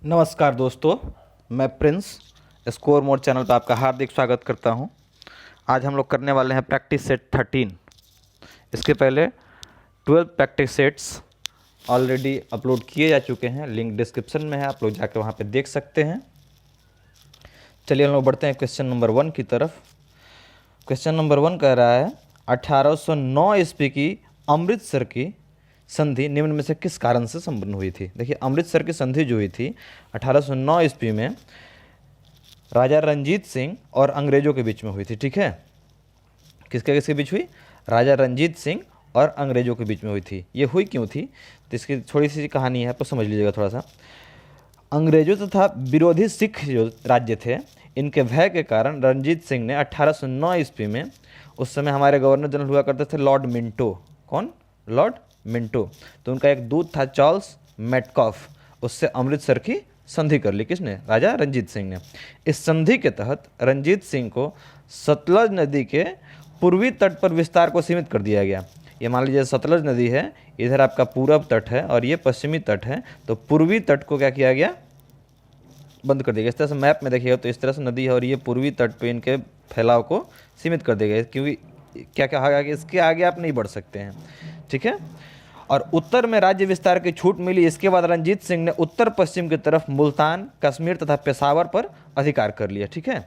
नमस्कार दोस्तों, मैं प्रिंस स्कोर मोड चैनल पर आपका हार्दिक स्वागत करता हूं। आज हम लोग करने वाले हैं प्रैक्टिस सेट 13। इसके पहले 12 प्रैक्टिस सेट्स ऑलरेडी अपलोड किए जा चुके हैं, लिंक डिस्क्रिप्शन में है, आप लोग जाकर वहां पे देख सकते हैं। चलिए हम लोग बढ़ते हैं क्वेश्चन नंबर 1 की तरफ। क्वेश्चन नंबर 1 कह रहा है 1809 ईस्वी की अमृतसर की संधि निम्न में से किस कारण से संपन्न हुई थी। देखिए, अमृतसर की संधि जो हुई थी 1809 ईस्वी में राजा रंजीत सिंह और अंग्रेजों के बीच में हुई थी। ठीक है, किसके बीच हुई? राजा रंजीत सिंह और अंग्रेजों के बीच में हुई थी। ये हुई क्यों थी तो इसकी थोड़ी सी कहानी है, आपको समझ लीजिएगा थोड़ा सा। अंग्रेजों तथा विरोधी सिख जो राज्य थे, इनके भय के कारण रंजीत सिंह ने 1809 ईस्वी में, उस समय हमारे गवर्नर जनरल हुआ करते थे लॉर्ड मिंटो। कौन? Lord Minto. तो उनका एक दूत था चार्ल्स मेटकॉफ, उससे अमृतसर की संधि कर ली। किसने? राजा रंजीत सिंह ने। इस संधि के तहत रंजीत सिंह को सतलज नदी के पूर्वी तट पर विस्तार को सीमित कर दिया गया। ये मान लीजिए सतलज नदी है, इधर आपका पूरब तट है और ये पश्चिमी तट है, तो पूर्वी तट को क्या किया गया? बंद कर दिया गया। इस तरह से मैप में देखिएगा तो इस तरह से नदी है और ये पूर्वी तट पे इनके फैलाव को सीमित कर दिया गया, क्योंकि क्या कहा गया कि इसके आगे आप नहीं बढ़ सकते हैं। ठीक है, और उत्तर में राज्य विस्तार की छूट मिली। इसके बाद रंजीत सिंह ने उत्तर पश्चिम की तरफ मुल्तान, कश्मीर तथा पेशावर पर अधिकार कर लिया। ठीक है,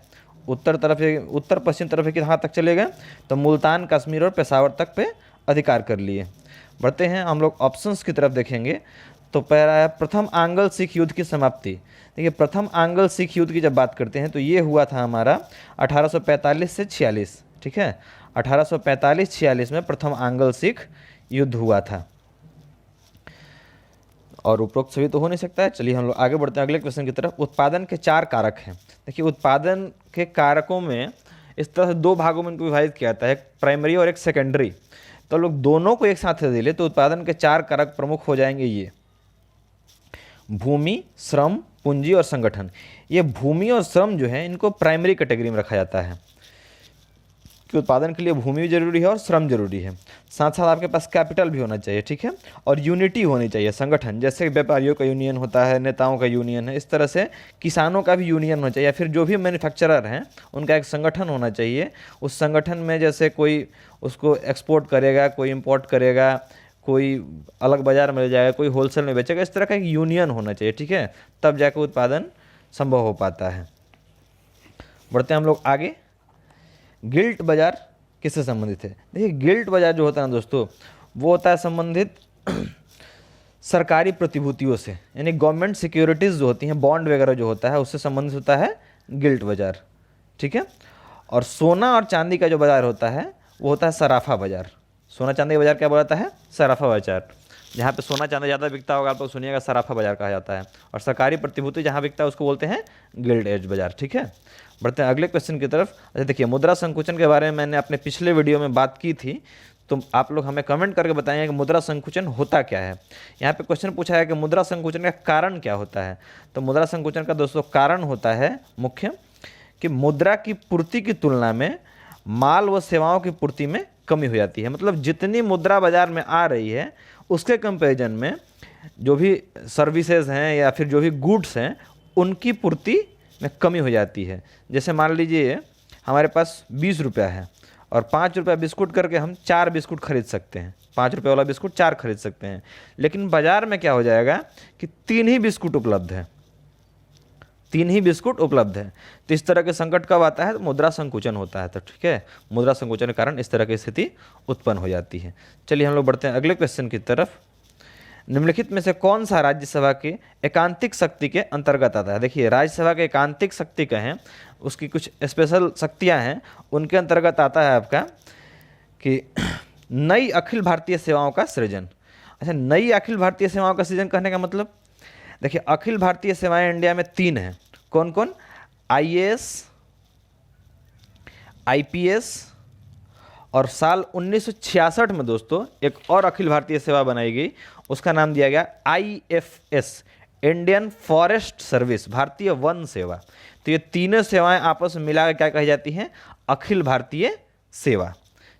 उत्तर पश्चिम तरफ कहाँ तक चले गए? तो मुल्तान, कश्मीर और पेशावर तक पे अधिकार कर लिए। बढ़ते हैं हम लोग ऑप्शंस की तरफ देखेंगे। तो पहला है प्रथम आंग्ल सिख युद्ध की समाप्ति। देखिए, प्रथम आंग्ल सिख युद्ध की जब बात करते हैं तो ये हुआ था हमारा 1845 से 46। ठीक है, 1845-46 में प्रथम आंग्ल सिख युद्ध हुआ था। और उपरोक्त सभी तो हो नहीं सकता है। चलिए हम लोग आगे बढ़ते हैं अगले क्वेश्चन की तरफ। उत्पादन के 4 कारक हैं। देखिए, उत्पादन के कारकों में इस तरह से 2 भागों में इनको विभाजित किया जाता है, एक प्राइमरी और एक सेकेंडरी। तो लोग दोनों को एक साथ दे ले तो उत्पादन के 4 कारक प्रमुख हो जाएंगे ये: भूमि, श्रम, पूंजी और संगठन। ये भूमि और श्रम जो है इनको प्राइमरी कैटेगरी में रखा जाता है कि उत्पादन के लिए भूमि भी जरूरी है और श्रम जरूरी है। साथ साथ आपके पास कैपिटल भी होना चाहिए। ठीक है, और यूनिटी होनी चाहिए, संगठन। जैसे व्यापारियों का यूनियन होता है, नेताओं का यूनियन है, इस तरह से किसानों का भी यूनियन होना चाहिए, या फिर जो भी मैन्युफैक्चरर हैं उनका एक संगठन होना चाहिए। उस संगठन में जैसे कोई उसको एक्सपोर्ट करेगा, कोई इम्पोर्ट करेगा, कोई अलग बाजार में ले जाएगा, कोई होलसेल में बेचेगा, इस तरह का एक यूनियन होना चाहिए। ठीक है, तब जाकर उत्पादन संभव हो पाता है। बढ़ते हैं हम लोग आगे। गिल्ट बाजार किससे संबंधित है? देखिए, गिल्ट बाजार जो होता है ना दोस्तों, वो होता है संबंधित सरकारी प्रतिभूतियों से, यानी गवर्नमेंट सिक्योरिटीज़ जो होती हैं, बॉन्ड वगैरह जो होता है, उससे संबंधित होता है गिल्ट बाजार। ठीक है, और सोना और चांदी का जो बाजार होता है वो होता है सराफा बाजार। सोना चांदी का बाजार क्या बोलाता है? सराफा बाजार। जहाँ पे सोना चांदी ज़्यादा बिकता होगा आप लोग सुनिएगा, सराफा बाजार कहा जाता है। और सरकारी प्रतिभूति जहाँ बिकता है उसको बोलते हैं गिल्ड एज बाजार। ठीक है, बढ़ते हैं अगले क्वेश्चन की तरफ। अच्छा, देखिए, मुद्रा संकुचन के बारे में मैंने अपने पिछले वीडियो में बात की थी, तो आप लोग हमें कमेंट करके बताएंगे कि मुद्रा संकुचन होता क्या है। यहाँ पे क्वेश्चन पूछा है कि मुद्रा संकुचन का कारण क्या होता है। तो मुद्रा संकुचन का दोस्तों कारण होता है मुख्य कि मुद्रा की पूर्ति की तुलना में माल व सेवाओं की पूर्ति में कमी हो जाती है। मतलब जितनी मुद्रा बाजार में आ रही है उसके कंपैरिजन में जो भी सर्विसेज हैं या फिर जो भी गुड्स हैं उनकी पूर्ति में कमी हो जाती है। जैसे मान लीजिए हमारे पास 20 रुपया है और 5 रुपया बिस्कुट करके हम 4 बिस्कुट खरीद सकते हैं। 5 रुपये वाला बिस्कुट 4 खरीद सकते हैं, लेकिन बाजार में क्या हो जाएगा कि 3 ही बिस्कुट उपलब्ध है, 3 ही बिस्कुट उपलब्ध है। तो इस तरह के संकट कब आता है? तो मुद्रा संकुचन होता है। तो ठीक है, मुद्रा संकुचन के कारण इस तरह की स्थिति उत्पन्न हो जाती है। चलिए हम लोग बढ़ते हैं अगले क्वेश्चन की तरफ। निम्नलिखित में से कौन सा राज्यसभा की एकांतिक शक्ति के अंतर्गत आता है? देखिए, राज्यसभा के एकांतिक शक्ति कहें, उसकी कुछ स्पेशल शक्तियां हैं, उनके अंतर्गत आता है आपका कि नई अखिल भारतीय सेवाओं का सृजन। अच्छा, नई अखिल भारतीय सेवाओं का सृजन कहने का मतलब, देखिए, अखिल भारतीय सेवाएं इंडिया में 3 हैं। कौन कौन? आईएएस, आईपीएस, और साल 1966 में दोस्तों एक और अखिल भारतीय सेवा बनाई गई, उसका नाम दिया गया आईएफएस, इंडियन फॉरेस्ट सर्विस, भारतीय वन सेवा। तो ये तीनों सेवाएं आपस में मिलाकर क्या कही जाती हैं? अखिल भारतीय सेवा।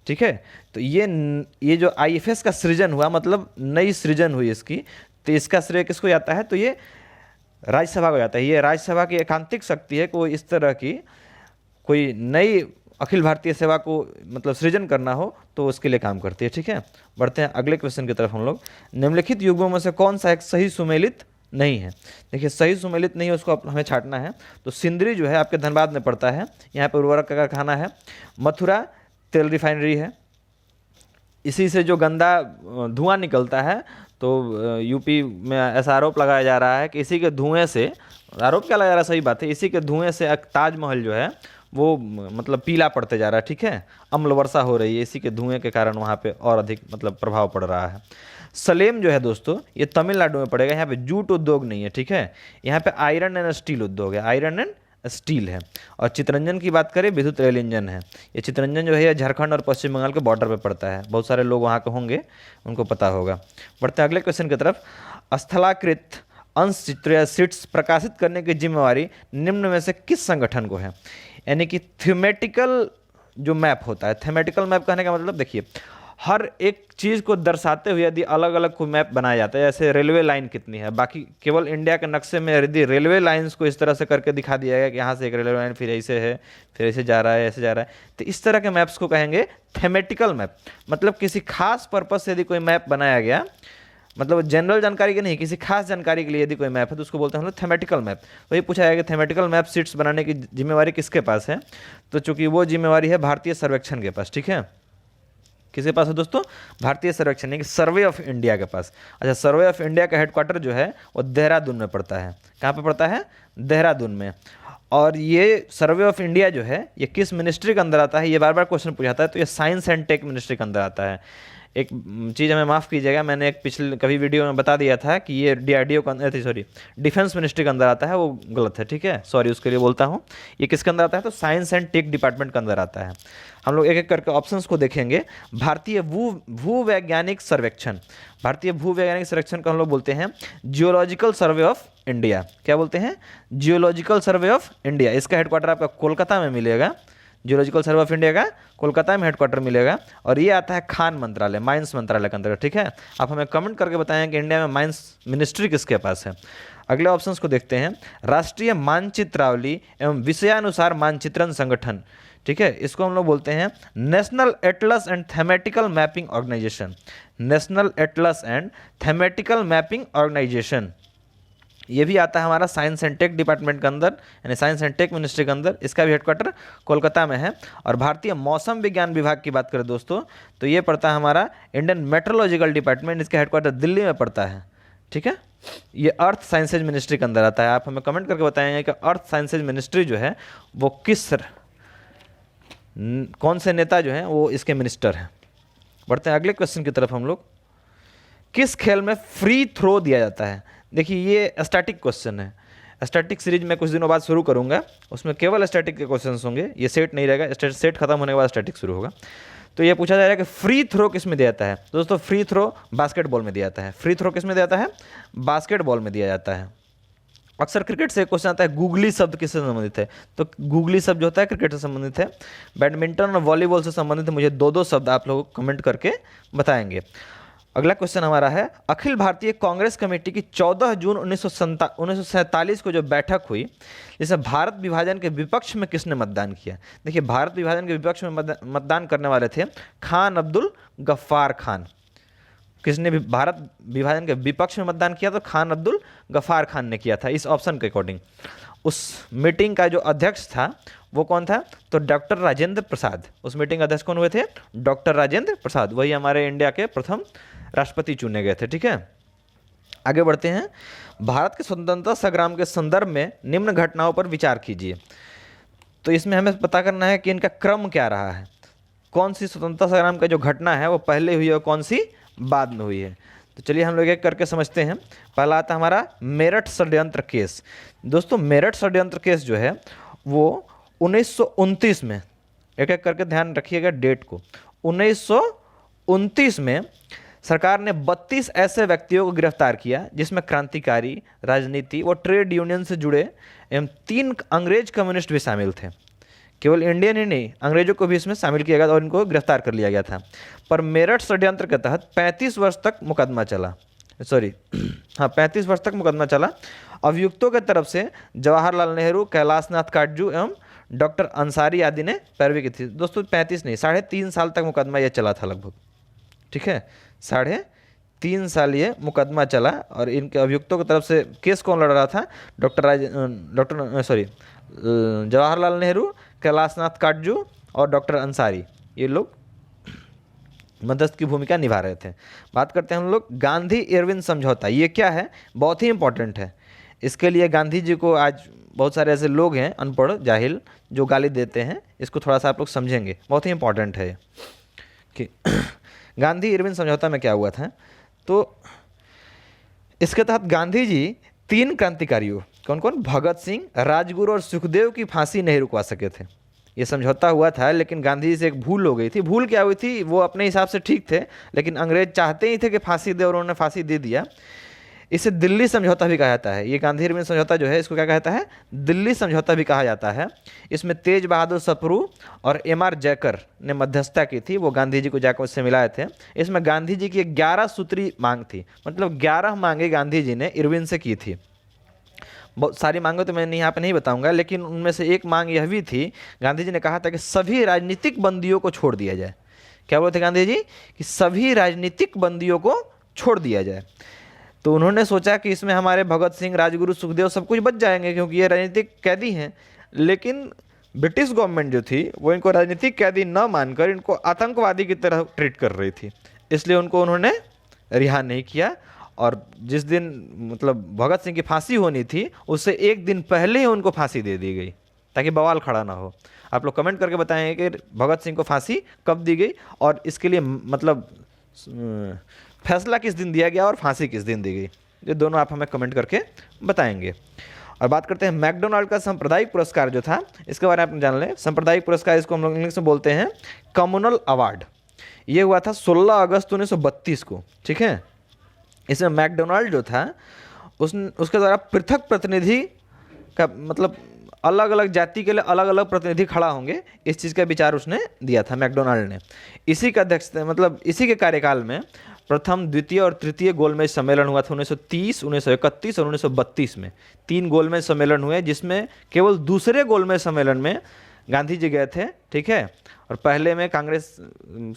ठीक है, तो ये जो आईएफएस का सृजन हुआ, मतलब नई सृजन हुई इसकी, तो इसका श्रेय किसको जाता है? तो ये राज्यसभा को जाता है। ये राज्यसभा की एकांतिक शक्ति है कि वो इस तरह की कोई नई अखिल भारतीय सेवा को मतलब सृजन करना हो तो उसके लिए काम करती है। ठीक है, बढ़ते हैं अगले क्वेश्चन की तरफ हम लोग। निम्नलिखित युग्मों में से कौन सा एक सही सुमेलित नहीं है? देखिए सही सुमेलित नहीं है, उसको हमें छांटना है। तो सिंदरी जो है आपके धनबाद में पड़ता है, यहाँ पर उर्वरक का कारखाना है। मथुरा तेल रिफाइनरी है, इसी से जो गंदा धुआं निकलता है, तो यूपी में ऐसा आरोप लगाया जा रहा है कि इसी के धुएं से, आरोप क्या लगाया जा रहा है, सही बात है, इसी के धुएं से ताजमहल जो है वो मतलब पीला पड़ते जा रहा है। ठीक है, अम्ल वर्षा हो रही है, इसी के धुएं के कारण वहाँ पे और अधिक मतलब प्रभाव पड़ रहा है। सलेम जो है दोस्तों ये तमिलनाडु में पड़ेगा, यहाँ पे जूट उद्योग नहीं है। ठीक है, यहाँ पे आयरन एंड स्टील उद्योग है, आयरन एंड स्टील है। और चितरंजन की बात करें, विद्युत रेल इंजन है। ये चितरंजन जो है ये झारखंड और पश्चिम बंगाल के बॉर्डर पे पड़ता है, बहुत सारे लोग वहाँ के होंगे, उनको पता होगा। बढ़ते हैं अगले क्वेश्चन की तरफ। स्थलाकृत अंश चित्र या शीट्स प्रकाशित करने की जिम्मेवारी निम्न में से किस संगठन को है? यानी कि थीमेटिकल जो मैप होता है, थीमेटिकल मैप कहने का मतलब देखिए हर एक चीज़ को दर्शाते हुए यदि अलग अलग कोई मैप बनाया जाता है, जैसे रेलवे लाइन कितनी है, बाकी केवल इंडिया के नक्शे में यदि रेलवे लाइंस को इस तरह से करके दिखा दिया गया कि यहाँ से एक रेलवे लाइन फिर ऐसे है, फिर ऐसे जा रहा है, ऐसे जा रहा है, तो इस तरह के मैप्स को कहेंगे थीमेटिकल मैप। मतलब किसी खास पर्पज से यदि कोई मैप बनाया गया, मतलब जनरल जानकारी के नहीं, किसी खास जानकारी के लिए यदि कोई मैप है तो उसको बोलते हैं हम लोग थीमेटिकल मैप। वही पूछा जाएगा कि थीमेटिकल मैप शीट्स बनाने की जिम्मेवारी किसके पास है? तो चूंकि वो जिम्मेवारी है भारतीय सर्वेक्षण के पास। ठीक है, किसके पास है दोस्तों? भारतीय सर्वेक्षण यानी कि सर्वे ऑफ इंडिया के पास। अच्छा, सर्वे ऑफ इंडिया का हेडक्वार्टर जो है वो देहरादून में पड़ता है। कहाँ पे पड़ता है? देहरादून में। और ये सर्वे ऑफ इंडिया जो है ये किस मिनिस्ट्री के अंदर आता है? ये बार बार क्वेश्चन पूछाता है, तो ये साइंस एंड टेक मिनिस्ट्री के अंदर आता है। एक चीज़ हमें माफ़ कीजिएगा, मैंने एक पिछले कभी वीडियो में बता दिया था कि ये डीआरडीओ का अंदर, सॉरी डिफेंस मिनिस्ट्री के अंदर आता है, वो गलत है। ठीक है, सॉरी उसके लिए बोलता हूँ। ये किसके अंदर आता है? तो साइंस एंड टेक डिपार्टमेंट के अंदर आता है। हम लोग एक एक करके ऑप्शंस को देखेंगे। भारतीय भूवैज्ञानिक सर्वेक्षण, भारतीय भूवैज्ञानिक सर्वेक्षण को हम लोग बोलते हैं जियोलॉजिकल सर्वे ऑफ इंडिया। क्या बोलते हैं? Geological survey of India. इसका हेडक्वार्टर आपका कोलकाता में मिलेगा। जियोलॉजिकल सर्वे ऑफ इंडिया का कोलकाता में हेडक्वार्टर मिलेगा। और ये आता है खान मंत्रालय, माइंस मंत्रालय के अंतर्गत। ठीक है, आप हमें कमेंट करके बताएं कि इंडिया में माइंस मिनिस्ट्री किसके पास है। अगले ऑप्शंस को देखते हैं। राष्ट्रीय मानचित्रावली एवं विषयानुसार मानचित्रण संगठन, ठीक है, इसको हम लोग बोलते हैं national atlas and thematical mapping organisation. National atlas and thematical mapping organisation, ये भी आता है हमारा साइंस एंड टेक डिपार्टमेंट के अंदर, यानी साइंस एंड टेक मिनिस्ट्री के अंदर। इसका भी हेडक्वार्टर कोलकाता में है। और भारतीय मौसम विज्ञान विभाग की बात करें दोस्तों, तो ये पड़ता है हमारा इंडियन मेट्रोलॉजिकल डिपार्टमेंट, इसका हेडक्वार्टर दिल्ली में पड़ता है। ठीक है, ये अर्थ साइंसेज मिनिस्ट्री के अंदर आता है। आप हमें कमेंट करके बताएंगे कि अर्थ साइंसेज मिनिस्ट्री जो है वो कौन से नेता जो हैं वो इसके मिनिस्टर हैं। बढ़ते हैं अगले क्वेश्चन की तरफ हम लोग। किस खेल में फ्री थ्रो दिया जाता है? देखिए ये स्टैटिक क्वेश्चन है। स्टैटिक सीरीज मैं कुछ दिनों बाद शुरू करूंगा, उसमें केवल स्टैटिक के क्वेश्चंस होंगे, ये सेट नहीं रहेगा। सेट खत्म होने के बाद स्टैटिक शुरू होगा। तो ये पूछा जा रहा है कि फ्री थ्रो किस में दिया जाता है? तो दोस्तों फ्री थ्रो बास्केटबॉल में दिया जाता है। फ्री थ्रो किस में दिया जाता है? बास्केटबॉल में दिया जाता है। अक्सर क्रिकेट से क्वेश्चन आता है गूगली शब्द किससे संबंधित है? तो गूगली शब्द जो होता है क्रिकेट से संबंधित है। बैडमिंटन और वॉलीबॉल से संबंधित मुझे दो दो शब्द आप लोग कमेंट करके बताएंगे। अगला क्वेश्चन हमारा है, अखिल भारतीय कांग्रेस कमेटी की 14 जून 1947 को जो बैठक हुई, जिसमें भारत विभाजन के विपक्ष में किसने मतदान किया? देखिए भारत विभाजन के विपक्ष में मतदान करने वाले थे खान अब्दुल गफ्फार खान। किसने भी भारत विभाजन के विपक्ष में मतदान किया? तो खान अब्दुल गफ्फार खान ने किया था इस ऑप्शन के अकॉर्डिंग। उस मीटिंग का जो अध्यक्ष था वो कौन था? तो डॉक्टर राजेंद्र प्रसाद। उस मीटिंग अध्यक्ष कौन हुए थे? डॉक्टर राजेंद्र प्रसाद। वही हमारे इंडिया के प्रथम राष्ट्रपति चुने गए थे। ठीक है, आगे बढ़ते हैं। भारत के स्वतंत्रता संग्राम के संदर्भ में निम्न घटनाओं पर विचार कीजिए। तो इसमें हमें पता करना है कि इनका क्रम क्या रहा है। कौन सी स्वतंत्रता संग्राम का जो घटना है वो पहले हुई है और कौन सी बाद में हुई है। तो चलिए हम लोग एक करके समझते हैं। पहला आता है हमारा मेरठ षड्यंत्र केस। दोस्तों मेरठ षड्यंत्र केस जो है वो 1929 में, एक एक करके ध्यान रखिएगा डेट को, 1929 में सरकार ने 32 ऐसे व्यक्तियों को गिरफ्तार किया जिसमें क्रांतिकारी, राजनीति व ट्रेड यूनियन से जुड़े एवं 3 अंग्रेज कम्युनिस्ट भी शामिल थे। केवल इंडियन ही नहीं, अंग्रेजों को भी इसमें शामिल किया गया और इनको गिरफ्तार कर लिया गया था। पर मेरठ षड्यंत्र के तहत 35 वर्ष तक मुकदमा चला, 35 वर्ष तक मुकदमा चला अभियुक्तों की तरफ से जवाहरलाल नेहरू, कैलाशनाथ काटजू एवं डॉक्टर अंसारी आदि ने पैरवी की थी। दोस्तों 35 नहीं, 3.5 साल तक मुकदमा ये चला था लगभग, ठीक है, 3.5 साल ये मुकदमा चला। और इनके अभियुक्तों की तरफ से केस कौन लड़ रहा था? जवाहरलाल नेहरू, कैलाशनाथ काटजू और डॉक्टर अंसारी, ये लोग मध्यस्थ की भूमिका निभा रहे थे। बात करते हैं हम लोग गांधी इरविन समझौता। ये क्या है? बहुत ही इंपॉर्टेंट है। इसके लिए गांधी जी को आज बहुत सारे ऐसे लोग हैं अनपढ़ जाहिल जो गाली देते हैं, इसको थोड़ा सा आप लोग समझेंगे, बहुत ही इंपॉर्टेंट है कि गांधी इरविन समझौता में क्या हुआ था। तो इसके तहत गांधी जी 3 क्रांतिकारियों, कौन कौन? भगत सिंह, राजगुरु और सुखदेव की फांसी नहीं रुकवा सके थे। ये समझौता हुआ था, लेकिन गांधी जी से एक भूल हो गई थी। भूल क्या हुई थी? वो अपने हिसाब से ठीक थे, लेकिन अंग्रेज चाहते ही थे कि फांसी दे और उन्होंने फांसी दे दिया। इसे दिल्ली समझौता भी कहा जाता है। ये गांधी इरविन समझौता जो है, इसको क्या कहता है? दिल्ली समझौता भी कहा जाता है। इसमें तेज बहादुर सप्रू और M.R. जयकर ने मध्यस्थता की थी। वो गांधी जी को जाकर उससे मिलाए थे। इसमें गांधी जी की 11 सूत्री मांग थी, मतलब 11 मांगे गांधी जी ने इरविन से की थी। बहुत सारी मांगें तो मैं यहाँ पे नहीं बताऊंगा, लेकिन उनमें से एक मांग यह भी थी, गांधी जी ने कहा था कि सभी राजनीतिक बंदियों को छोड़ दिया जाए। क्या बोले थे गांधी जी? कि सभी राजनीतिक बंदियों को छोड़ दिया जाए। तो उन्होंने सोचा कि इसमें हमारे भगत सिंह, राजगुरु, सुखदेव सब कुछ बच जाएंगे, क्योंकि ये राजनीतिक कैदी हैं। लेकिन ब्रिटिश गवर्नमेंट जो थी वो इनको राजनीतिक कैदी न मानकर इनको आतंकवादी की तरह ट्रीट कर रही थी, इसलिए उनको उन्होंने रिहा नहीं किया। और जिस दिन मतलब भगत सिंह की फांसी होनी थी, उससे एक दिन पहले ही उनको फांसी दे दी गई, ताकि बवाल खड़ा ना हो। आप लोग कमेंट करके बताएंगे कि भगत सिंह को फांसी कब दी गई और इसके लिए मतलब फैसला किस दिन दिया गया और फांसी किस दिन दी गई, ये दोनों आप हमें कमेंट करके बताएंगे। और बात करते हैं मैकडोनाल्ड का सांप्रदायिक पुरस्कार जो था, इसके बारे में आप जान लें। सांप्रदायिक पुरस्कार, इसको हम लोग इंग्लिश में बोलते हैं कम्युनल अवार्ड। ये हुआ था 16 अगस्त 1932 को, ठीक है। इसमें मैकडोनाल्ड जो था उसके द्वारा पृथक प्रतिनिधि का मतलब अलग अलग जाति के लिए अलग अलग प्रतिनिधि खड़ा होंगे, इस चीज़ का विचार उसने दिया था मैकडोनाल्ड ने। इसी का अध्यक्ष मतलब इसी के कार्यकाल में प्रथम, द्वितीय और तृतीय गोलमेज सम्मेलन हुआ था 1930, 1931 और 1932 में। 3 गोलमेज सम्मेलन हुए, जिसमें केवल दूसरे गोलमेज सम्मेलन में गांधी जी गए थे, ठीक है। और पहले में कांग्रेस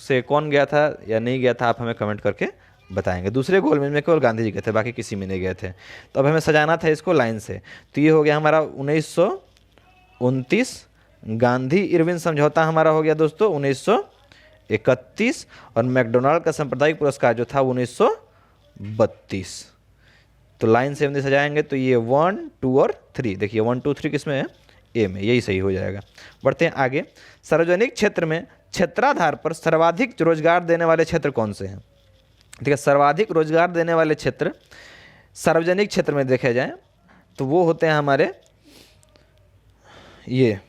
से कौन गया था या नहीं गया था, आप हमें कमेंट करके बताएंगे। दूसरे गोलमेज में केवल गांधी जी गए थे, बाकी किसी में नहीं गए थे। तो अब हमें सजाना था इसको लाइन से। तो ये हो गया हमारा 1929, गांधी इरविन समझौता हमारा हो गया दोस्तों 1931, और मैकडोनाल्ड का सांप्रदायिक पुरस्कार जो था 1932। तो लाइन से हम सजाएंगे तो ये 1, 2 और 3, देखिए 1, 2, 3 किसमें है? ए में, यही सही हो जाएगा। बढ़ते हैं आगे। सार्वजनिक क्षेत्र में क्षेत्राधार पर सर्वाधिक रोजगार देने वाले क्षेत्र कौन से हैं? ठीक है, सर्वाधिक रोजगार देने वाले क्षेत्र सार्वजनिक क्षेत्र में देखे जाएं तो वो होते हैं हमारे ये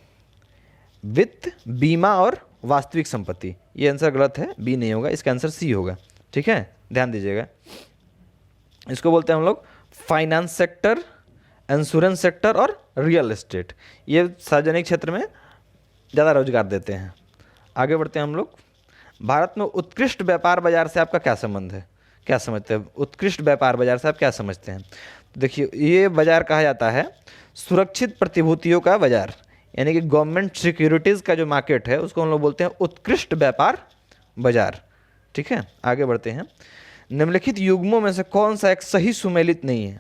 वित्त, बीमा और वास्तविक संपत्ति। ये आंसर गलत है, बी नहीं होगा, इसका आंसर सी होगा, ठीक है, ध्यान दीजिएगा। इसको बोलते हैं हम लोग फाइनेंस सेक्टर, इंश्योरेंस सेक्टर और रियल एस्टेट। ये सार्वजनिक क्षेत्र में ज़्यादा रोजगार देते हैं। आगे बढ़ते हैं हम लोग। भारत में उत्कृष्ट व्यापार बाजार से आपका क्या संबंध है, क्या समझते हैं? उत्कृष्ट व्यापार बाजार से आप क्या समझते हैं? तो देखिए, ये बाजार कहा जाता है सुरक्षित प्रतिभूतियों का बाजार, यानी कि गवर्नमेंट सिक्योरिटीज़ का जो मार्केट है उसको हम लोग बोलते हैं उत्कृष्ट व्यापार बाजार, ठीक है। आगे बढ़ते हैं। निम्नलिखित युग्मों में से कौन सा एक सही सुमेलित नहीं है?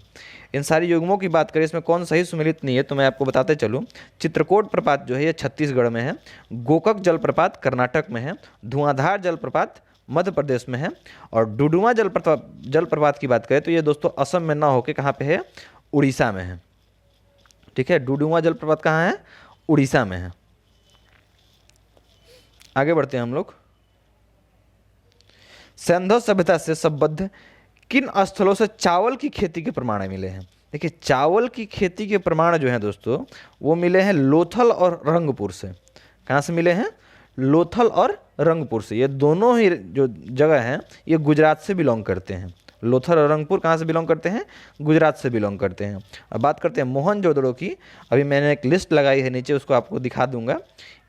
इन सारी युग्मों की बात करें, इसमें कौन सही सुमेलित नहीं है तो मैं आपको बताते चलूँ। चित्रकूट प्रपात जो है ये छत्तीसगढ़ में है, गोकक जलप्रपात कर्नाटक में है, धुआंधार जलप्रपात मध्य प्रदेश में है, और डुडुमा जलप्रपात की बात करें तो ये दोस्तों असम में ना होकर कहाँ पे है? उड़ीसा में है, ठीक है। डुडुमा जलप्रपात कहाँ है? उड़ीसा में है। आगे बढ़ते हैं हम लोग। सिंधु सभ्यता से संबद्ध किन स्थलों से चावल की खेती के प्रमाण मिले हैं? देखिए, चावल की खेती के प्रमाण जो हैं दोस्तों वो मिले हैं लोथल और रंगपुर से। कहाँ से मिले हैं? लोथल और रंगपुर से। ये दोनों ही जो जगह हैं ये गुजरात से बिलोंग करते हैं। लोथल और रंगपुर कहाँ से बिलोंग करते हैं? गुजरात से बिलोंग करते हैं। अब बात करते हैं मोहनजोदड़ो की। अभी मैंने एक लिस्ट लगाई है नीचे, उसको आपको दिखा दूंगा।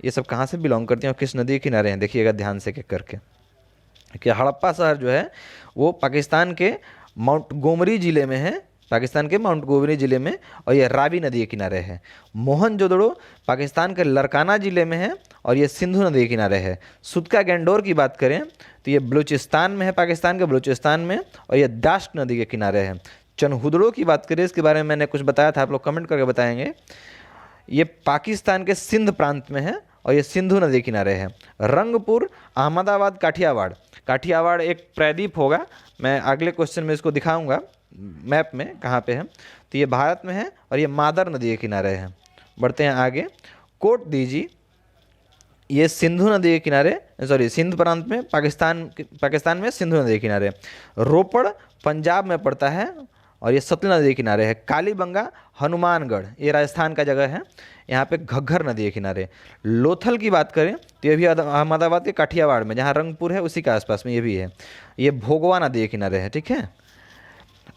ये सब कहाँ से बिलोंग करते हैं और किस नदी के किनारे हैं, देखिएगा ध्यान से एक करके। कि हड़प्पा शहर जो है वो पाकिस्तान के माउंट गोमरी ज़िले में है, पाकिस्तान के माउंट गोवरी ज़िले में, और ये रावी नदी के किनारे है। मोहनजोदड़ो पाकिस्तान के लरकाना ज़िले में है और ये सिंधु नदी के किनारे है। सुदका गैंडोर की बात करें तो ये बलूचिस्तान में है, पाकिस्तान के बलूचिस्तान में, और ये दाश्त नदी के किनारे है। चनहुदड़ो की बात करें, इसके बारे में मैंने कुछ बताया था, आप लोग कमेंट करके बताएंगे। ये पाकिस्तान के सिंध प्रांत में है और ये सिंधु नदी के किनारे है। रंगपुर अहमदाबाद काठियावाड़, काठियावाड़ एक प्रायद्वीप होगा, मैं अगले क्वेश्चन में इसको दिखाऊंगा मैप में कहाँ पे है। तो ये भारत में है और ये मादर नदी के किनारे है। बढ़ते हैं आगे। कोट दीजी, ये सिंधु नदी के किनारे, सॉरी सिंध प्रांत में, पाकिस्तान में सिंधु नदी के किनारे। रोपड़ पंजाब में पड़ता है और ये सतलुज नदी के किनारे है। कालीबंगा हनुमानगढ़, ये राजस्थान का जगह है, यहाँ पे घग्गर नदी के किनारे। लोथल की बात करें तो ये भी अहमदाबाद के काठियावाड़ में, जहाँ रंगपुर है उसी के आसपास में ये भी है। ये भोगवा नदी के किनारे है, ठीक है।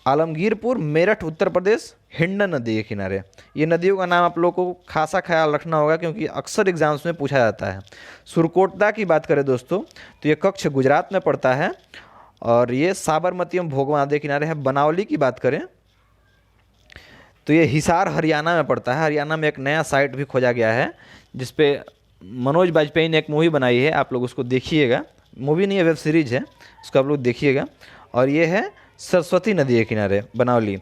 आलमगीरपुर मेरठ उत्तर प्रदेश, हिंडन नदी के किनारे। ये नदियों का नाम आप लोगों को खासा ख्याल रखना होगा क्योंकि अक्सर एग्जाम्स में पूछा जाता है। सुरकोटदा की बात करें दोस्तों तो ये कच्छ गुजरात में पड़ता है और ये साबरमती एवं भोगवा नदी के किनारे है। बनावली की बात करें तो ये हिसार हरियाणा में पड़ता है। हरियाणा में एक नया साइट भी खोजा गया है जिसपे मनोज बाजपेयी ने एक मूवी बनाई है, आप लोग उसको देखिएगा। मूवी नहीं है, वेब सीरीज है, उसको आप लोग देखिएगा। और ये है सरस्वती नदी के किनारे बनावली।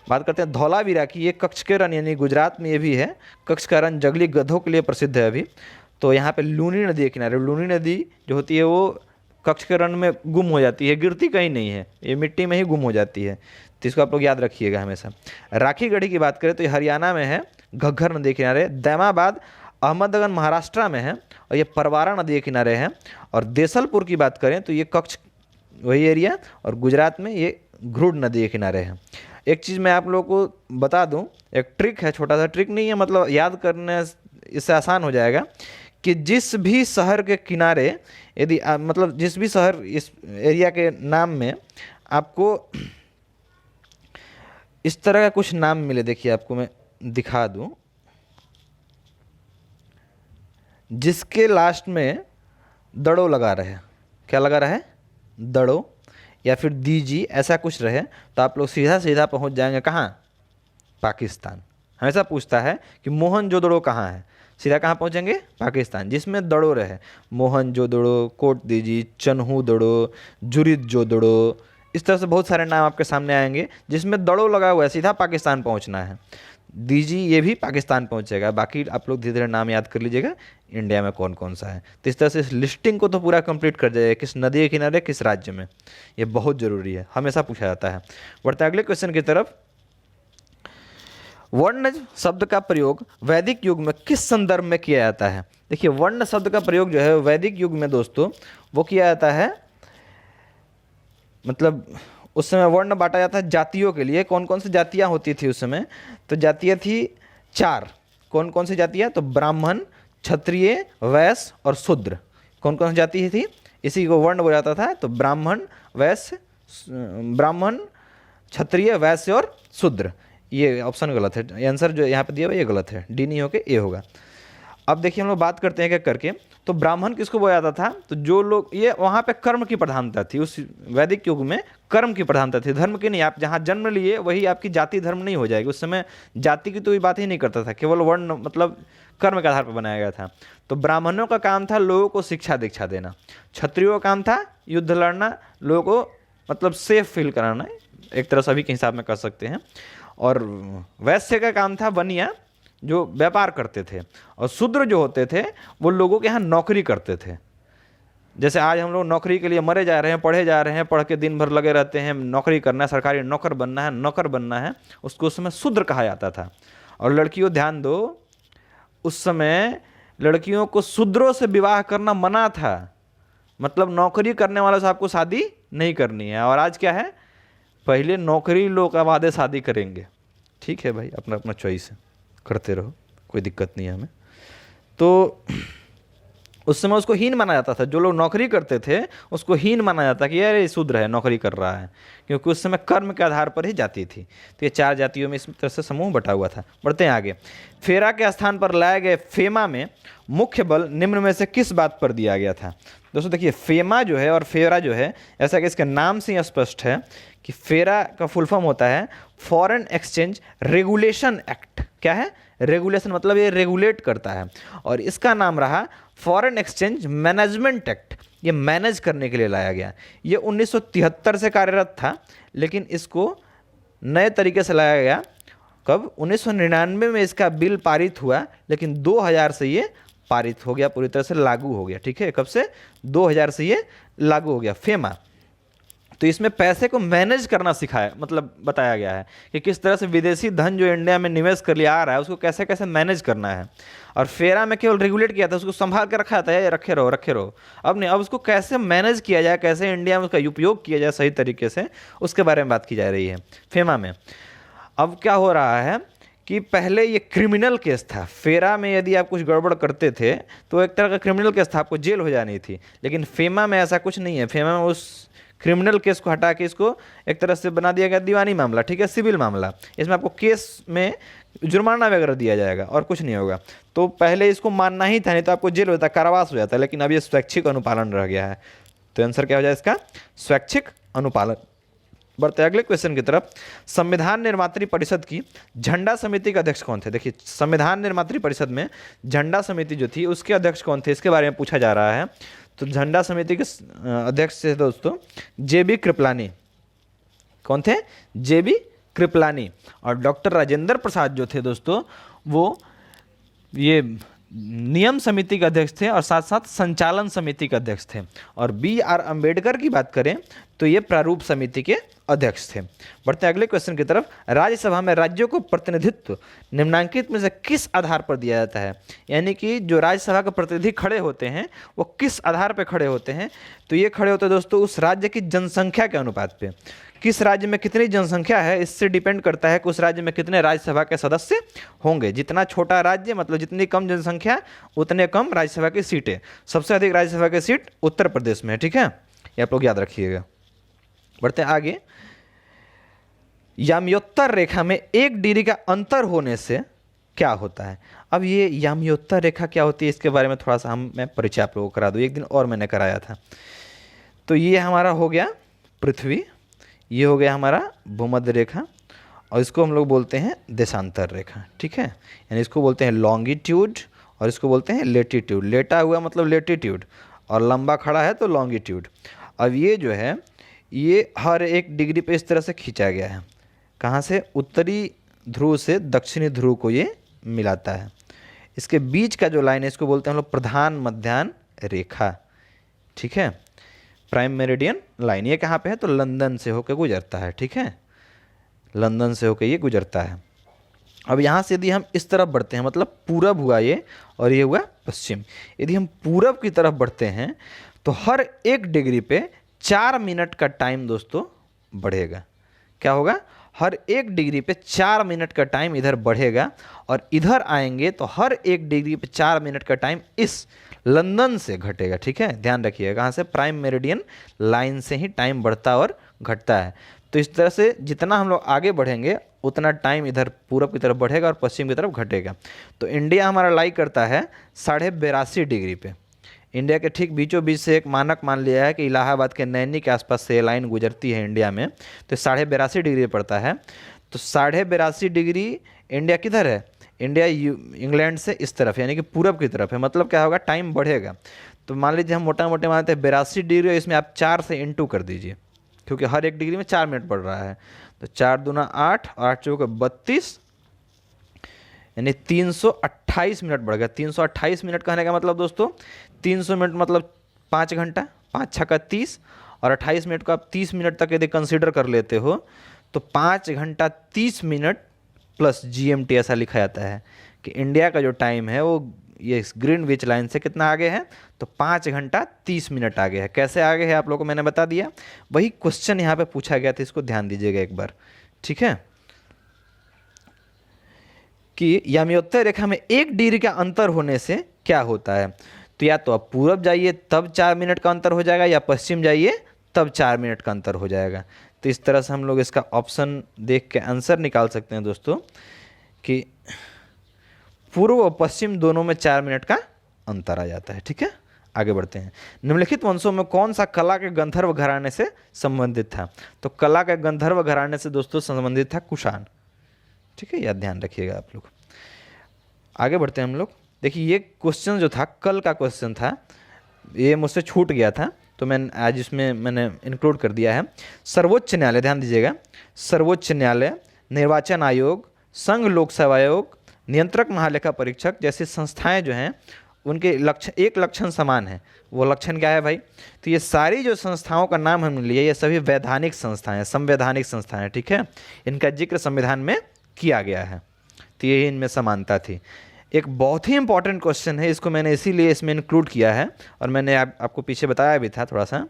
बात करते हैं धौलावीरा की, ये कच्छ के रण यानी गुजरात में ये भी है। कच्छ का रण जंगली गधों के लिए प्रसिद्ध है अभी। तो यहाँ पे लूनी नदी के किनारे, लूनी नदी जो होती है वो कच्छ के रण में गुम हो जाती है, गिरती कहीं नहीं है, ये मिट्टी में ही गुम हो जाती है। तो इसको आप लोग याद रखिएगा हमेशा। राखीगढ़ी की बात करें तो ये हरियाणा में है, घग्गर नदी के किनारे। दैमाबाद अहमदनगर महाराष्ट्र में है और ये परवारा नदी के किनारे है। और देसलपुर की बात करें तो ये कच्छ वही एरिया और गुजरात में ये घृड नदी के किनारे है। एक चीज़ मैं आप लोगों को बता दूं, एक ट्रिक है, छोटा सा ट्रिक नहीं है, मतलब याद करने इससे आसान हो जाएगा कि जिस भी शहर के किनारे यदि मतलब जिस भी शहर इस एरिया के नाम में आपको इस तरह का कुछ नाम मिले, देखिए आपको मैं दिखा दूं, जिसके लास्ट में दड़ो लगा रहे, क्या लगा रहा है, दड़ो या फिर दीजी, ऐसा कुछ रहे तो आप लोग सीधा सीधा पहुंच जाएंगे कहाँ, पाकिस्तान। हमेशा पूछता है कि मोहनजोदड़ो कहाँ है, सीधा कहाँ पहुंचेंगे, पाकिस्तान। जिसमें दड़ो रहे, मोहनजोदड़ो, कोट दीजी, चन्हुदड़ो, जुरिदजोदड़ो, इस तरह से बहुत सारे नाम आपके सामने आएंगे। जिसमें दड़ो लगा हुआ है सीधा पाकिस्तान पहुंचना है। दीजी ये भी पाकिस्तान पहुंचेगा। बाकी आप लोग धीरे धीरे नाम याद कर लीजिएगा इंडिया में कौन कौन सा है। तो इस तरह से इस लिस्टिंग को तो पूरा कंप्लीट कर जाइए, किस नदी के किनारे किस राज्य में, ये बहुत ज़रूरी है, हमेशा पूछा जाता है। बढ़ते अगले क्वेश्चन की तरफ। वर्ण शब्द का प्रयोग वैदिक युग में किस संदर्भ में किया जाता है। देखिए वर्ण शब्द का प्रयोग जो है वैदिक युग में दोस्तों वो किया जाता है, मतलब उस समय वर्ण बांटा जाता है जातियों के लिए। कौन कौन सी जातियाँ होती थी उस समय, तो जातियाँ थी 4। कौन कौन सी जातियाँ, तो ब्राह्मण, क्षत्रिय, वैश्य और शूद्र। कौन कौन सी जाति थी, इसी को वर्ण बोला जाता था। तो ब्राह्मण, वैश्य, ब्राह्मण, क्षत्रिय, वैश्य और शूद्र। ये ऑप्शन गलत है, आंसर जो यहाँ पे दिया हुआ ये गलत है, डी नहीं होके ए होगा। अब देखिए हम लोग बात करते हैं क्या करके। तो ब्राह्मण किसको बोला जाता था, तो जो लोग, ये वहाँ पे कर्म की प्रधानता थी, उस वैदिक युग में कर्म की प्रधानता थी, धर्म की नहीं। आप जहाँ जन्म लिए वही आपकी जाति धर्म नहीं हो जाएगी। उस समय जाति की तो कोई बात ही नहीं करता था, केवल वर्ण मतलब कर्म के आधार पर बनाया गया था। तो ब्राह्मणों का काम था लोगों को शिक्षा दीक्षा देना, क्षत्रियों का काम था युद्ध लड़ना, लोगों को मतलब सेफ फील कराना, एक तरह सभी के हिसाब में कर सकते हैं। और वैश्य का काम था बनिया, जो व्यापार करते थे। और शूद्र जो होते थे वो लोगों के यहाँ नौकरी करते थे। जैसे आज हम लोग नौकरी के लिए मरे जा रहे हैं, पढ़े जा रहे हैं, पढ़ के दिन भर लगे रहते हैं, नौकरी करना है, सरकारी नौकर बनना है, उसको उस समय शूद्र कहा जाता था। और लड़कियों ध्यान दो, उस समय लड़कियों को शूद्रों से विवाह करना मना था, मतलब नौकरी करने वालों से आपको शादी नहीं करनी है। और आज क्या है, पहले नौकरी लो का बाद शादी करेंगे। ठीक है भाई, अपना अपना चॉइस है, करते रहो, कोई दिक्कत नहीं है हमें। तो उस समय उसको हीन माना जाता था, जो लोग नौकरी करते थे उसको हीन माना जाता कि यार ये शूद्र है, नौकरी कर रहा है, क्योंकि उस समय कर्म के आधार पर ही जाति थी। तो ये 4 जातियों में इस तरह से समूह बटा हुआ था। बढ़ते हैं आगे। फेरा के स्थान पर लाए गए फेमा में मुख्य बल निम्न में से किस बात पर दिया गया था। दोस्तों देखिए फेमा जो है और फेरा जो है, ऐसा कि इसके नाम से ही स्पष्ट है कि फेरा का फुल फॉर्म होता है फॉरेन एक्सचेंज रेगुलेशन एक्ट। क्या है? रेगुलेशन, मतलब ये रेगुलेट करता है। और इसका नाम रहा फॉरेन एक्सचेंज मैनेजमेंट एक्ट। ये मैनेज करने के लिए लाया गया। ये 1973 से कार्यरत था, लेकिन इसको नए तरीके से लाया गया। कब? 1999 में इसका बिल पारित हुआ, लेकिन 2000 से ये पारित हो गया, पूरी तरह से लागू हो गया। ठीक है, कब से? 2000 से ये लागू हो गया, फेमा। तो इसमें पैसे को मैनेज करना सिखाया, मतलब बताया गया है कि किस तरह से विदेशी धन जो इंडिया में निवेश कर लिया आ रहा है उसको कैसे कैसे मैनेज करना है। और फेरा में केवल रेगुलेट किया था, उसको संभाल कर रखा था, ये रखे रहो रखे रहो। अब नहीं, अब उसको कैसे मैनेज किया जाए, कैसे इंडिया में उसका उपयोग किया जाए सही तरीके से, उसके बारे में बात की जा रही है फेमा में। अब क्या हो रहा है कि पहले ये क्रिमिनल केस था। फेरा में यदि आप कुछ गड़बड़ करते थे तो एक तरह का क्रिमिनल केस था, आपको जेल हो जानी थी। लेकिन फेमा में ऐसा कुछ नहीं है। फेमा में उस क्रिमिनल केस को हटा के इसको एक तरह से बना दिया गया दीवानी मामला। ठीक है, सिविल मामला। इसमें आपको केस में जुर्माना वगैरह दिया जाएगा और कुछ नहीं होगा। तो पहले इसको मानना ही था, नहीं तो आपको जेल होता, कारावास हो जाता। लेकिन अब ये स्वैच्छिक अनुपालन रह गया है। तो आंसर क्या हो जाए इसका? स्वैच्छिक अनुपालन। बढ़ते अगले क्वेश्चन की तरफ। संविधान निर्मात्री परिषद की झंडा समिति के अध्यक्ष कौन थे? देखिए, संविधान निर्मात्री परिषद में झंडा समिति जो थी उसके अध्यक्ष कौन थे, इसके बारे में पूछा जा रहा है। तो झंडा समिति के अध्यक्ष थे दोस्तों JB कृपलानी। कौन थे? JB कृपलानी। और डॉक्टर राजेंद्र प्रसाद जो थे दोस्तों, वो ये नियम समिति के अध्यक्ष थे और साथ साथ संचालन समिति के अध्यक्ष थे। और BR अम्बेडकर की बात करें तो ये प्रारूप समिति के अध्यक्ष थे। बढ़ते हैं अगले क्वेश्चन की तरफ। राज्यसभा में राज्यों को प्रतिनिधित्व निम्नांकित में से किस आधार पर दिया जाता है? यानी कि जो राज्यसभा के प्रतिनिधि खड़े होते हैं वो किस आधार पर खड़े होते हैं? तो ये खड़े होते हैं दोस्तों उस राज्य की जनसंख्या के अनुपात पे। किस राज्य में कितनी जनसंख्या है, इससे डिपेंड करता है कि उस राज्य में कितने राज्यसभा के सदस्य होंगे। जितना छोटा राज्य, मतलब जितनी कम जनसंख्या, उतने कम राज्यसभा की सीटें। सबसे अधिक राज्यसभा की सीट उत्तर प्रदेश में है। ठीक है, ये आप लोग याद रखिएगा। बढ़ते हैं आगे। याम्योत्तर रेखा में 1 डिग्री का अंतर होने से क्या होता है? अब ये याम्योत्तर रेखा क्या होती है, इसके बारे में थोड़ा सा मैं परिचय आप लोगों को करा दूँ। एक दिन और मैंने कराया था। तो ये हमारा हो गया पृथ्वी, ये हो गया हमारा भूमध्य रेखा, और इसको हम लोग बोलते हैं देशांतर रेखा। ठीक है, यानी इसको बोलते हैं लॉन्गिट्यूड और इसको बोलते हैं लेटीट्यूड। लेटा हुआ मतलब लेटीट्यूड, और लंबा खड़ा है तो लॉन्गिट्यूड। अब ये जो है ये हर 1 डिग्री पे इस तरह से खींचा गया है। कहाँ से? उत्तरी ध्रुव से दक्षिणी ध्रुव को ये मिलाता है। इसके बीच का जो लाइन है इसको बोलते हैं हम लोग प्रधान मध्याह्न रेखा। ठीक है, प्राइम मेरिडियन लाइन। ये कहाँ पे है? तो लंदन से होकर गुजरता है। ठीक है, लंदन से होकर ये गुजरता है। अब यहाँ से यदि हम इस तरफ बढ़ते हैं, मतलब पूरब हुआ ये और ये हुआ पश्चिम। यदि हम पूरब की तरफ बढ़ते हैं तो हर 1 डिग्री पे 4 मिनट का टाइम दोस्तों बढ़ेगा। क्या होगा? हर 1 डिग्री पे 4 मिनट का टाइम इधर बढ़ेगा। और इधर आएंगे तो हर 1 डिग्री पे 4 मिनट का टाइम इस लंदन से घटेगा। ठीक है, ध्यान रखिएगा। कहाँ से? प्राइम मेरिडियन लाइन से ही टाइम बढ़ता और घटता है। तो इस तरह से जितना हम लोग आगे बढ़ेंगे उतना टाइम इधर पूरब की तरफ बढ़ेगा और पश्चिम की तरफ घटेगा। तो इंडिया हमारा लाई करता है 82.5 डिग्री पे। इंडिया के ठीक बीचों बीच से एक मानक मान लिया है कि इलाहाबाद के नैनी के आसपास से लाइन गुजरती है इंडिया में, तो 82.5 डिग्री पड़ता है। तो 82.5 डिग्री इंडिया किधर है? इंडिया इंग्लैंड से इस तरफ, यानी कि पूरब की तरफ है। मतलब क्या होगा? टाइम बढ़ेगा। तो मान लीजिए हम मोटा मोटे मानते हैं 82 डिग्री, इसमें आप 4 से इंटू कर दीजिए, क्योंकि हर 1 डिग्री में 4 मिनट बढ़ रहा है। तो 4 दूना 8 और 8 चौके 32, यानी 328 मिनट बढ़ गया। 328 मिनट कहने का मतलब दोस्तों 300 मिनट मतलब 5 घंटा, 5 छक्का 30, और 28 मिनट को आप 30 मिनट तक यदि कंसीडर कर लेते हो तो 5 घंटा 30 मिनट प्लस GMT ऐसा लिखा जाता है कि इंडिया का जो टाइम है वो ये ग्रीनविच लाइन से कितना आगे है? तो 5 घंटा 30 मिनट आगे है। कैसे आगे है आप लोगों को मैंने बता दिया। वही क्वेश्चन यहाँ पे पूछा गया था, इसको ध्यान दीजिएगा एक बार। ठीक है, कि याम्योत्तर रेखा में 1 डिग्री का अंतर होने से क्या होता है? तो या तो आप पूरब जाइए तब 4 मिनट का अंतर हो जाएगा, या पश्चिम जाइए तब 4 मिनट का अंतर हो जाएगा। तो इस तरह से हम लोग इसका ऑप्शन देख के आंसर निकाल सकते हैं दोस्तों कि पूर्व और पश्चिम दोनों में 4 मिनट का अंतर आ जाता है। ठीक है, आगे बढ़ते हैं। निम्नलिखित वंशों में कौन सा कला के गंधर्व घराने से संबंधित था? तो कला के गंधर्व घराने से दोस्तों संबंधित था कुषाण। ठीक है, यह ध्यान रखिएगा आप लोग। आगे बढ़ते हैं हम लोग। देखिए ये क्वेश्चन जो था कल का क्वेश्चन था, ये मुझसे छूट गया था तो मैं आज इसमें मैंने इंक्लूड कर दिया है। सर्वोच्च न्यायालय, ध्यान दीजिएगा, सर्वोच्च न्यायालय, निर्वाचन आयोग, संघ लोक सेवा आयोग, नियंत्रक महालेखा परीक्षक जैसी संस्थाएं जो हैं उनके लक्षण, एक लक्षण समान है। वो लक्षण क्या है भाई? तो ये सारी जो संस्थाओं का नाम हमने लिया, ये सभी वैधानिक संस्थाएं, संवैधानिक संस्थाएं। ठीक है, इनका जिक्र संविधान में किया गया है, तो यही इनमें समानता थी। एक बहुत ही इंपॉर्टेंट क्वेश्चन है, इसको मैंने इसीलिए इसमें इंक्लूड किया है और मैंने आपको पीछे बताया भी था थोड़ा सा।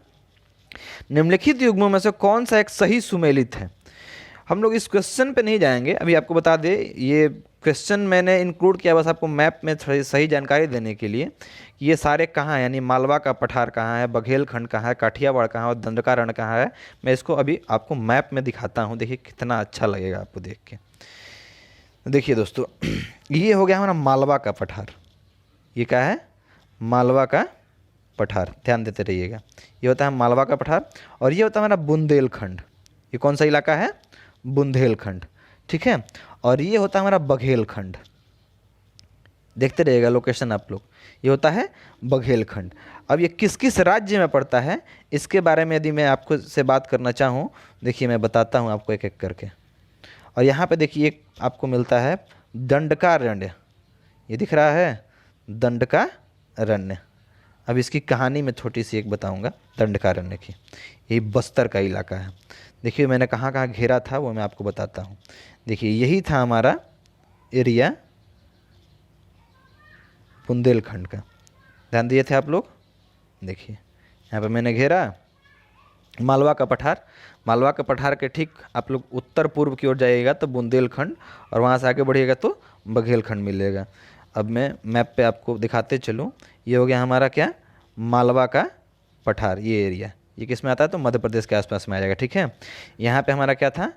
निम्नलिखित युग्मों में से कौन सा एक सही सुमेलित है? हम लोग इस क्वेश्चन पे नहीं जाएंगे, अभी आपको बता दें ये क्वेश्चन मैंने इंक्लूड किया बस आपको मैप में सही जानकारी देने के लिए। ये सारे कहाँ हैं, यानी मालवा का पठार कहाँ है, बघेलखंड कहाँ है, काठियावाड़ कहाँ है और दंडकारण्य कहाँ है, मैं इसको अभी आपको मैप में दिखाता हूँ। देखिए कितना अच्छा लगेगा आपको देख के। देखिए दोस्तों, ये हो गया हमारा मालवा का पठार। ये क्या है? मालवा का पठार, ध्यान देते रहिएगा। ये होता है मालवा का पठार और ये होता है हमारा बुंदेलखंड। ये कौन सा इलाका है? बुंदेलखंड। ठीक है, और ये होता है हमारा बघेलखंड। देखते रहिएगा लोकेशन आप लोग। ये होता है बघेलखंड। अब ये किस किस राज्य में पड़ता है इसके बारे में यदि मैं आपको से बात करना चाहूँ, देखिए मैं बताता हूँ आपको एक एक करके। और यहाँ पे देखिए एक आपको मिलता है दंडकारण्य, ये दिख रहा है दंडकारण्य। अब इसकी कहानी मैं छोटी सी एक बताऊंगा दंडकारण्य की। यही बस्तर का इलाका है। देखिए मैंने कहाँ कहाँ घेरा था वो मैं आपको बताता हूँ। देखिए यही था हमारा एरिया बुंदेलखंड का, ध्यान दिए थे आप लोग। देखिए यहाँ पे मैंने घेरा मालवा का पठार। मालवा के पठार के ठीक आप लोग उत्तर पूर्व की ओर जाइएगा तो बुंदेलखंड और वहाँ से आगे बढ़िएगा तो बघेलखंड मिलेगा। अब मैं मैप पे आपको दिखाते चलूँ। ये हो गया हमारा क्या? मालवा का पठार। ये एरिया ये किस में आता है? तो मध्य प्रदेश के आसपास में आ जाएगा। ठीक है, यहाँ पे हमारा क्या था?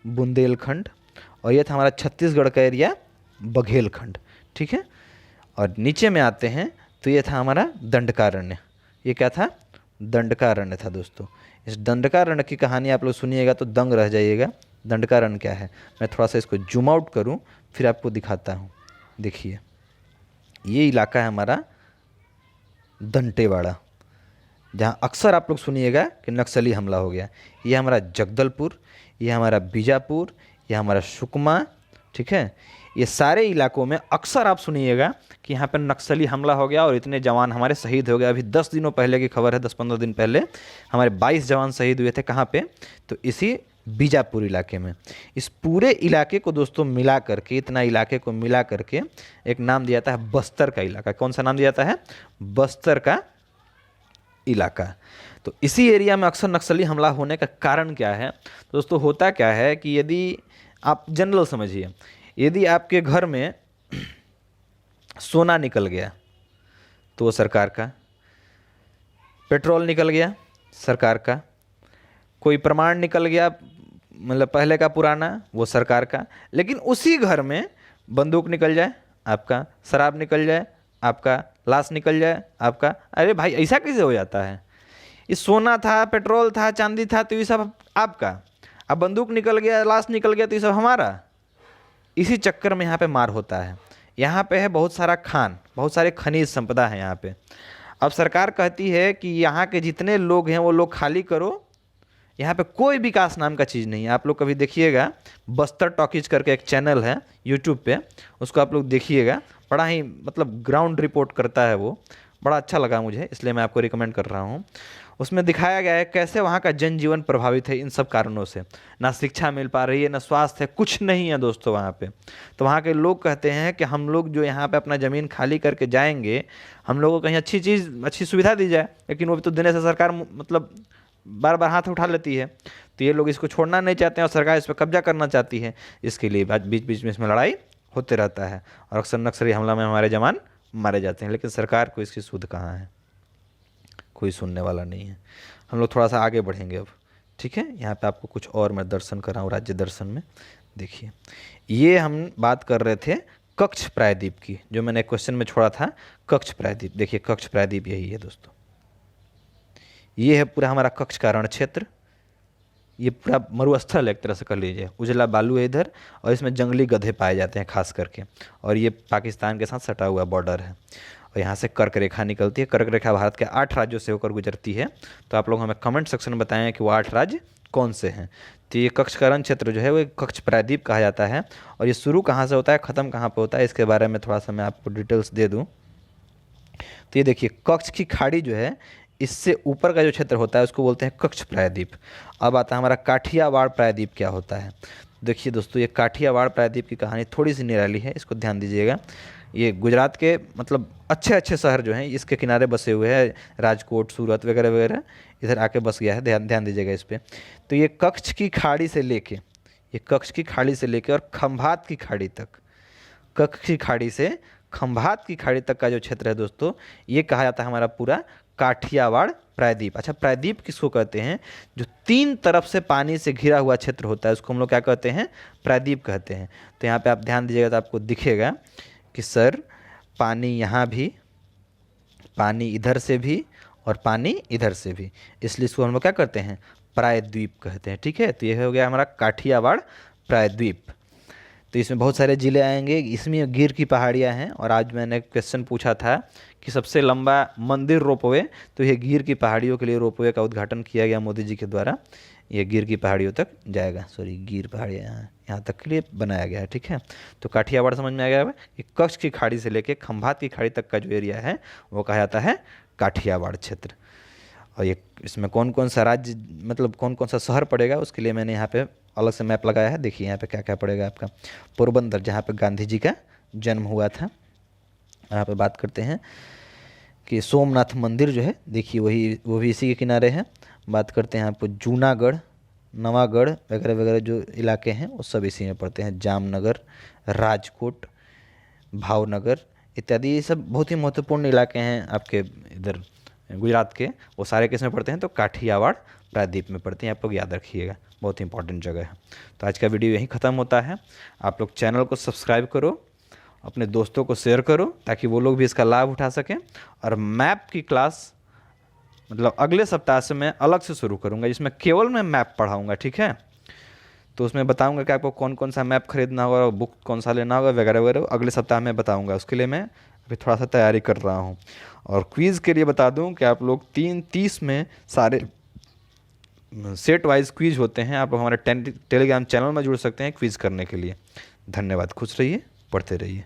बुंदेलखंड। और ये था हमारा छत्तीसगढ़ का एरिया बघेलखंड। ठीक है, और नीचे में आते हैं तो ये था हमारा दंडकारण्य। ये क्या था? दंडकारण्य था दोस्तों। इस दंडकारण्य की कहानी आप लोग सुनिएगा तो दंग रह जाइएगा। दंडकारण्य क्या है, मैं थोड़ा सा इसको जूम आउट करूं फिर आपको दिखाता हूं। देखिए ये इलाका है हमारा दंतेवाड़ा, जहां अक्सर आप लोग सुनिएगा कि नक्सली हमला हो गया। ये हमारा जगदलपुर, ये हमारा बीजापुर, ये हमारा सुकमा। ठीक है, ये सारे इलाकों में अक्सर आप सुनिएगा कि यहाँ पर नक्सली हमला हो गया और इतने जवान हमारे शहीद हो गए। अभी 10 दिनों पहले की खबर है, 10-15 दिन पहले हमारे 22 जवान शहीद हुए थे। कहाँ पे? तो इसी बीजापुर इलाके में। इस पूरे इलाके को दोस्तों मिला करके, इतना इलाके को मिला करके एक नाम दिया जाता है बस्तर का इलाका। कौन सा नाम दिया जाता है? बस्तर का इलाका। तो इसी एरिया में अक्सर नक्सली हमला होने का कारण क्या है? तो दोस्तों होता क्या है कि यदि आप जनरल समझिए, यदि आपके घर में सोना निकल गया तो वो सरकार का, पेट्रोल निकल गया सरकार का, कोई प्रमाण निकल गया मतलब पहले का पुराना, वो सरकार का। लेकिन उसी घर में बंदूक निकल जाए आपका, शराब निकल जाए आपका, लाश निकल जाए आपका। अरे भाई ऐसा कैसे हो जाता है? ये सोना था, पेट्रोल था, चांदी था, तो ये सब आपका, अब बंदूक निकल गया, लाश निकल गया तो ये सब हमारा। इसी चक्कर में यहाँ पे मार होता है। यहाँ पे है बहुत सारा खान, बहुत सारे खनिज संपदा है यहाँ पे। अब सरकार कहती है कि यहाँ के जितने लोग हैं वो लोग खाली करो, यहाँ पे कोई विकास नाम का चीज़ नहीं है। आप लोग कभी देखिएगा, बस्तर टॉकीज करके एक चैनल है यूट्यूब पे, उसको आप लोग देखिएगा। बड़ा ही मतलब ग्राउंड रिपोर्ट करता है वो, बड़ा अच्छा लगा मुझे, इसलिए मैं आपको रिकमेंड कर रहा हूँ। उसमें दिखाया गया है कैसे वहाँ का जनजीवन प्रभावित है इन सब कारणों से। ना शिक्षा मिल पा रही है, ना स्वास्थ्य है, कुछ नहीं है दोस्तों वहाँ पे। तो वहाँ के लोग कहते हैं कि हम लोग जो यहाँ पे अपना ज़मीन खाली करके जाएंगे, हम लोगों को कहीं अच्छी चीज़, अच्छी सुविधा दी जाए, लेकिन वो भी तो देने से सरकार मतलब बार बार हाथ उठा लेती है। तो ये लोग इसको छोड़ना नहीं चाहते हैं और सरकार इस पर कब्जा करना चाहती है। इसके लिए बीच बीच में इसमें लड़ाई होते रहता है और अक्सर नक्सली हमला में हमारे जवान मारे जाते हैं। लेकिन सरकार को इसकी सुध कहाँ है? कोई सुनने वाला नहीं है। हम लोग थोड़ा सा आगे बढ़ेंगे अब। ठीक है, यहाँ पे आपको कुछ और मैं दर्शन कर रहा हूँ राज्य दर्शन में। देखिए ये हम बात कर रहे थे कक्ष प्रायद्वीप की, जो मैंने क्वेश्चन में छोड़ा था कक्ष प्रायद्वीप। देखिए कक्ष प्रायद्वीप यही है दोस्तों, ये है पूरा हमारा कक्ष का रण क्षेत्र। ये पूरा मरुस्थल एक तरह से कर लीजिए, उजला बालू है इधर, और इसमें जंगली गधे पाए जाते हैं खास करके, और ये पाकिस्तान के साथ सटा हुआ बॉर्डर है। और यहाँ से कर्क रेखा निकलती है। कर्क रेखा भारत के 8 राज्यों से होकर गुजरती है। तो आप लोग हमें कमेंट सेक्शन में बताएं कि वो 8 राज्य कौन से हैं। तो ये कक्ष का रण क्षेत्र जो है वो कक्ष प्रायद्वीप कहा जाता है। और ये शुरू कहाँ से होता है, ख़त्म कहाँ पर होता है, इसके बारे में थोड़ा सा मैं आपको डिटेल्स दे दूँ। तो ये देखिए कक्ष की खाड़ी जो है, इससे ऊपर का जो क्षेत्र होता है उसको बोलते हैं कक्ष प्रायद्वीप। अब आता है हमारा काठियावाड़ प्रायद्वीप क्या होता है। देखिए दोस्तों, ये काठियावाड़ प्रायद्वीप की कहानी थोड़ी सी निराली है, इसको ध्यान दीजिएगा। ये गुजरात के मतलब अच्छे अच्छे शहर जो हैं इसके किनारे बसे हुए हैं, राजकोट, सूरत वगैरह वगैरह इधर आके बस गया है, ध्यान दीजिएगा इस पर। तो ये कच्छ की खाड़ी से लेके, ये कच्छ की खाड़ी से लेके और खंभात की खाड़ी तक, कच्छ की खाड़ी से खंभात की खाड़ी तक का जो क्षेत्र है दोस्तों, ये कहा जाता है हमारा पूरा काठियावाड़ प्रायद्वीप। अच्छा, प्रायद्वीप किसको कहते हैं? जो 3 तरफ से पानी से घिरा हुआ क्षेत्र होता है उसको हम लोग क्या कहते हैं? प्रायद्वीप कहते हैं। तो यहाँ पे आप ध्यान दीजिएगा तो आपको दिखेगा कि सर पानी यहाँ भी, पानी इधर से भी और पानी इधर से भी, इसलिए इसको हम लोग क्या करते हैं? प्रायद्वीप कहते हैं। ठीक है, तो ये हो गया हमारा काठियावाड़ प्रायद्वीप। तो इसमें बहुत सारे ज़िले आएंगे, इसमें गिर की पहाड़ियाँ हैं। और आज मैंने क्वेश्चन पूछा था कि सबसे लंबा मंदिर रोपवे, तो ये गिर की पहाड़ियों के लिए रोपवे का उद्घाटन किया गया मोदी जी के द्वारा। ये गिर की पहाड़ियों तक जाएगा, सॉरी गिर पहाड़ियाँ यहाँ तक के लिए बनाया गया है। ठीक है, तो काठियावाड़ समझ में आ गया है कि कच्छ की खाड़ी से लेके खंभात की खाड़ी तक का जो एरिया है वो कहा जाता है काठियावाड़ क्षेत्र। और ये इसमें कौन कौन सा राज्य, मतलब कौन कौन सा शहर पड़ेगा उसके लिए मैंने यहाँ पे अलग से मैप लगाया है। देखिए यहाँ पे क्या क्या पड़ेगा आपका। पोरबंदर, जहाँ पे गांधी जी का जन्म हुआ था। यहाँ पे बात करते हैं कि सोमनाथ मंदिर जो है, देखिए वो भी इसी के किनारे है। बात करते हैं आपको जूनागढ़, नवागढ़ वगैरह वगैरह जो इलाके हैं वो सब इसी में पड़ते हैं। जामनगर, राजकोट, भावनगर इत्यादि, ये सब बहुत ही महत्वपूर्ण इलाके हैं आपके इधर गुजरात के, वो सारे किस में पड़ते हैं? तो काठियावाड़ प्रायद्वीप में पड़ते हैं। आप लोग याद रखिएगा, बहुत ही इंपॉर्टेंट जगह है। तो आज का वीडियो यहीं ख़त्म होता है। आप लोग चैनल को सब्सक्राइब करो, अपने दोस्तों को शेयर करो ताकि वो लोग भी इसका लाभ उठा सकें। और मैप की क्लास मतलब अगले सप्ताह से मैं अलग से शुरू करूँगा, जिसमें केवल मैं मैप पढ़ाऊँगा। ठीक है, तो उसमें बताऊँगा कि आपको कौन कौन सा मैप खरीदना होगा और बुक कौन सा लेना होगा वगैरह वगैरह, अगले सप्ताह में बताऊँगा। उसके लिए मैं अभी थोड़ा सा तैयारी कर रहा हूँ। और क्विज़ के लिए बता दूँ कि आप लोग 30 में सारे सेट वाइज क्विज होते हैं। आप हमारे टेलीग्राम चैनल में जुड़ सकते हैं क्विज़ करने के लिए। धन्यवाद, खुश रहिए, पढ़ते रहिए।